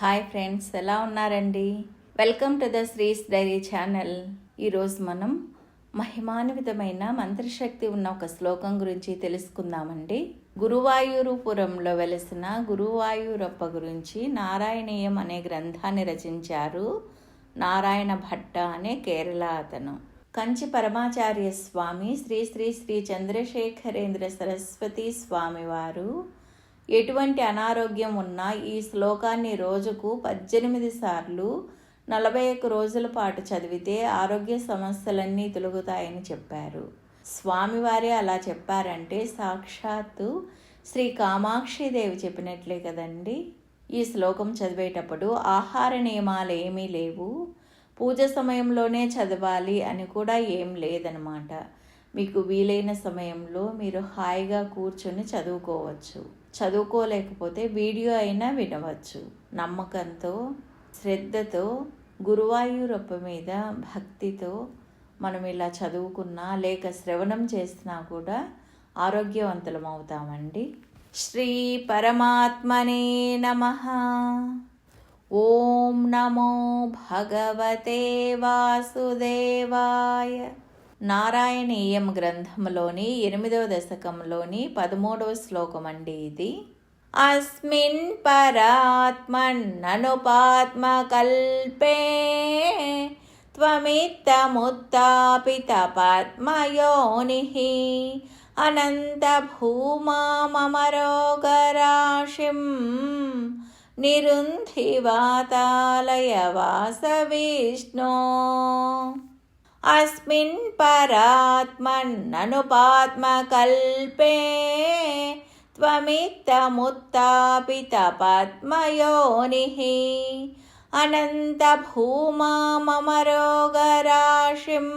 Hi friends, ఎలా ఉన్నారండి? Welcome to the శ్రీస్ dairy channel. ఈరోజు మనం మహిమాన్వితమైన మంత్రశక్తి ఉన్న ఒక శ్లోకం గురించి తెలుసుకుందామండి. గురువాయూరుపురంలో వెలిసిన గురువాయూరప్ప గురించి నారాయణీయం అనే గ్రంథాన్ని రచించారు నారాయణ భట్ట అనే కేరళ అతను. కంచి పరమాచార్య స్వామి శ్రీ శ్రీ శ్రీ చంద్రశేఖరేంద్ర సరస్వతి స్వామివారు ఎటువంటి అనారోగ్యం ఉన్నా ఈ శ్లోకాన్ని రోజుకు 18 సార్లు 41 రోజుల పాటు చదివితే ఆరోగ్య సమస్యలన్నీ తొలగుతాయని చెప్పారు. స్వామివారే అలా చెప్పారంటే సాక్షాత్తు శ్రీ కామాక్షిదేవి చెప్పినట్లే కదండి. ఈ శ్లోకం చదివేటప్పుడు ఆహార నియమాలు ఏమీ లేవు, పూజ సమయంలోనే చదవాలి అని కూడా ఏం లేదనమాట. మీకు వీలైన సమయంలో మీరు హాయిగా కూర్చొని చదువుకోవచ్చు. చదువుకోలేకపోతే వీడియో అయినా వినవచ్చు. నమ్మకంతో, శ్రద్ధతో, గురువాయూరప్ప మీద భక్తితో మనం ఇలా చదువుకున్నా లేక శ్రవణం చేసినా కూడా ఆరోగ్యవంతులం అవుతామండి. శ్రీ పరమాత్మనే నమః. ఓం నమో భగవతే వాసుదేవాయ. నారాయణీయం గ్రంథంలోని 8వ దశకంలోని 13వ శ్లోకం అండి ఇది. అస్మిన్ పరాత్మన్ననుపాత్మకల్పే త్వమిత్తముత్తాపిత పద్మయోనిః అనంత భూమామరోగరాశిం నిరుంధి వాతాలయ వాస విష్ణో. అస్మిన్ పరాత్మన్ననుపాత్మకల్పే త్వమిత్తముత్తాపిత పద్మయోనిః అనంత భూమామరోగరాశిం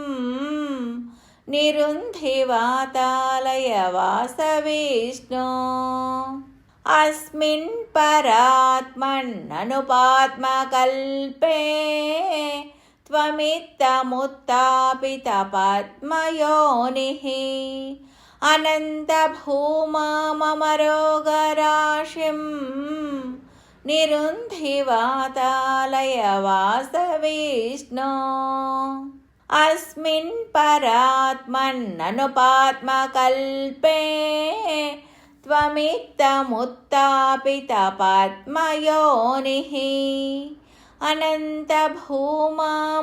నిరుంధి వాతాలయ వాస విష్ణో. అస్మిన్ పరాత్మన్ననుపాత్మకల్పే త్వమిత్తముత్తాపిత పద్మయోనిః అనంత భూమామరోగరాశిం నిరుంధి వాతాలయ వాస విష్ణో. అస్మిన్ పరాత్మన్ననుపాత్మకల్పే త్వమిత్తముత్తాపిత పద్మయోనిః అనంత భూమామరోగరాశిం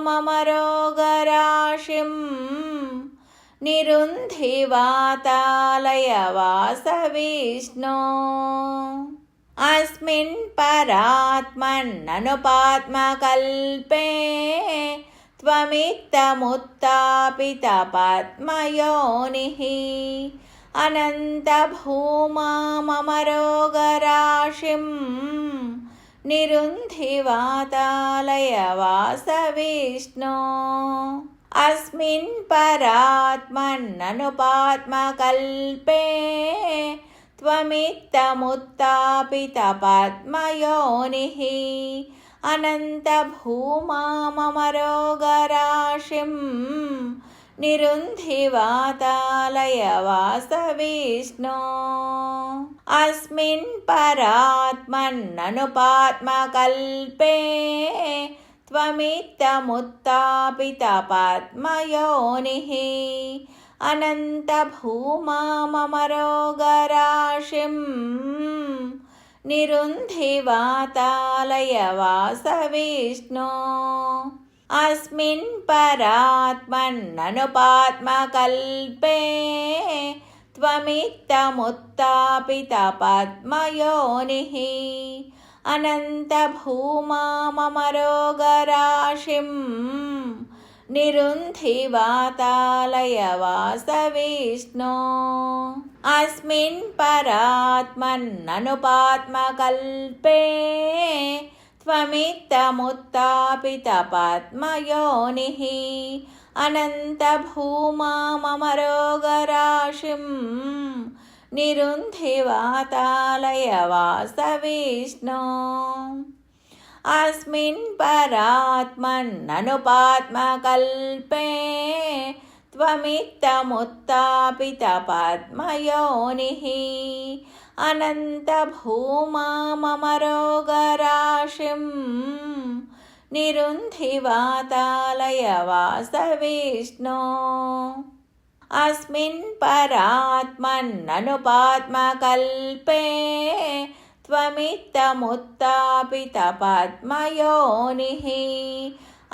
నిరుంధి వాతాలయ వాస విష్ణో. అస్మిన్ పరాత్మన్ననుపాత్మకల్పే త్వమిత్తముత్తాపిత పద్మయోనిః అనంత భూమామరోగరాశిం నిరుంధి వాతాలయ వాస విష్ణో. అస్మిన్ పరాత్మన్ననుపాత్మకల్పే త్వమిత్తముత్తాపిత పద్మయోనిః అనంత భూమామరోగరాశిం నిరుంధి వాతాలయ వాస విష్ణో. అస్మిన్ పరాత్మన్ననుపాత్మకల్పే త్వమిత్తముత్తాపిత పద్మయోనిః అనంత భూమామరోగరాశిం నిరుంధి వాతాలయ వాస విష్ణో. అస్మిన్ పరాత్మన్ననుపాత్మకల్పే త్వమిత్తముత్తాపిత పద్మయోనిః అనంత భూమామరోగరాశిం నిరుంధి వాతాలయ వాస విష్ణో. అస్మిన్ పరాత్మన్ననుపాత్మకల్పే త్వమిత్తముత్తాపిత పద్మయోనిః అనంత భూమామరోగరాశిం నిరుంధి వాతాలయ వాస విష్ణో. అస్మిన్ పరాత్మన్ననుపాత్మకల్పే त्वमित्तमुत्तापितपद्मयोनिः अनन्तभूमाममरोगराशिं निरुन्धि वातालयवासविष्णो अस्मिन् परात्मन्ननुपात्मकल्पे त्वमित्तमुत्तापितपद्मयोनिः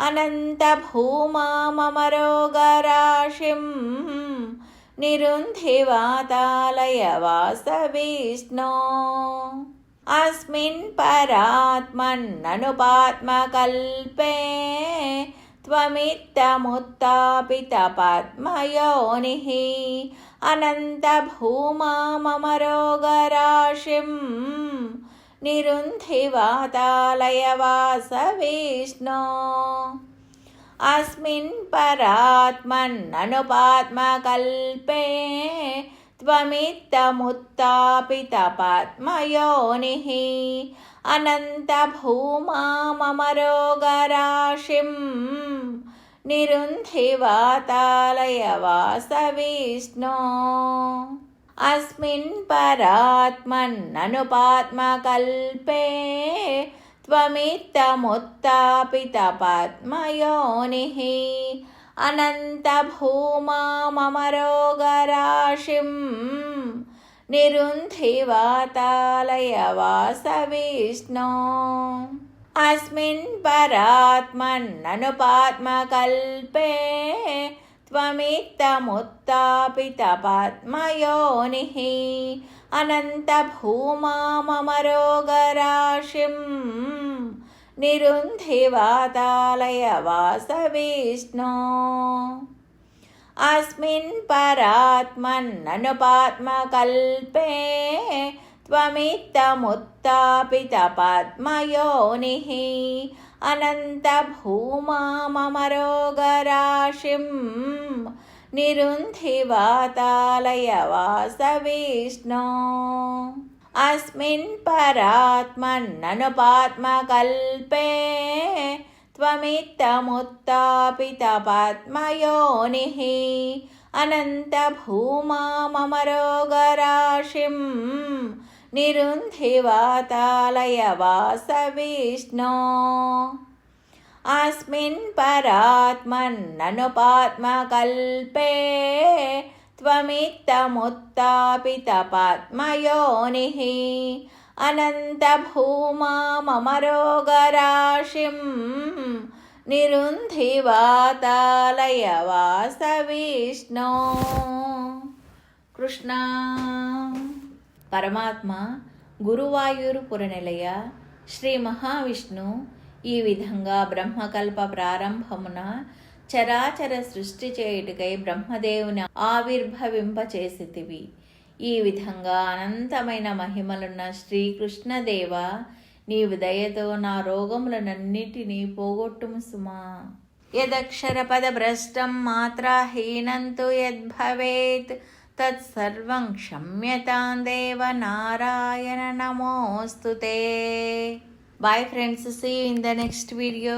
अनन्तभूमाममरोगराशिं निरुन्धि वातालयवासविष्णो अस्मिन् परात्मन्ननुपात्मकल्पे त्वमित्तमुत्तापितपद्मयोनिः अनन्तभूमाममरोगराशिं निरुन्धि वातालयवासविष्णो अस्मिन् परात्मन्ननुपात्मकल्पे त्वमित्तमुत्तापितपद्मयोनिः अनन्तभूमाममरोगराशिं निरुन्धि वातालयवासविष्णो अस्मिन् परात्मन्ननुपात्मकल्पे त्वमित्तमुत्तापितपद्मयोनिः अनन्तभूमाममरोगराशिं निरुन्धि वातालयवासविष्णो अस्मिन् परात्मन्ननुपात्मकल्पे त्वमित्तमुत्तापितपद्मयोनिः अनन्तभूमाममरोगराशिं निरुन्धि वातालयवासविष्णो अस्मिन् परात्मन्ननुपात्मकल्पे त्वमित्तमुत्तापितपद्मयोनिः अनन्तभूमाममरोगराशिं निरुन्धि वातालयवासविष्णो अस्मिन् परात्मन्ननुपात्मकल्पे त्वमित्तमुत्तापितपद्मयोनिः अनन्तभूमाममरोगराशिं निरुन्धि वातालयवासविष्णो अस्मिन् परात्मन्ननुपात्मकल्पे त्वमित्तमुत्तापितपद्मयोनिः अनन्तभूमाममरोगराशिं निरुन्धि वातालयवासविष्णो కృష్ణ. పరమాత్మ గురువాయూరు నిలయ శ్రీ మహావిష్ణు ఈ విధంగా బ్రహ్మకల్ప ప్రారంభమున చరాచర సృష్టి చేయుటకై బ్రహ్మదేవుని ఆవిర్భవింపచేసితివి. ఈ విధంగా అనంతమైన మహిమలున్న శ్రీకృష్ణదేవ, నీవు దయతో నా రోగములనన్నిటినీ పోగొట్టుము సుమా. యదక్షరపదభ్రష్టం మాత్రాహీనంతు యద్భవేత్ తత్సర్వం క్షమ్యతాం దేవ నారాయణ నమోస్తుతే. Bye friends, see you in the next video.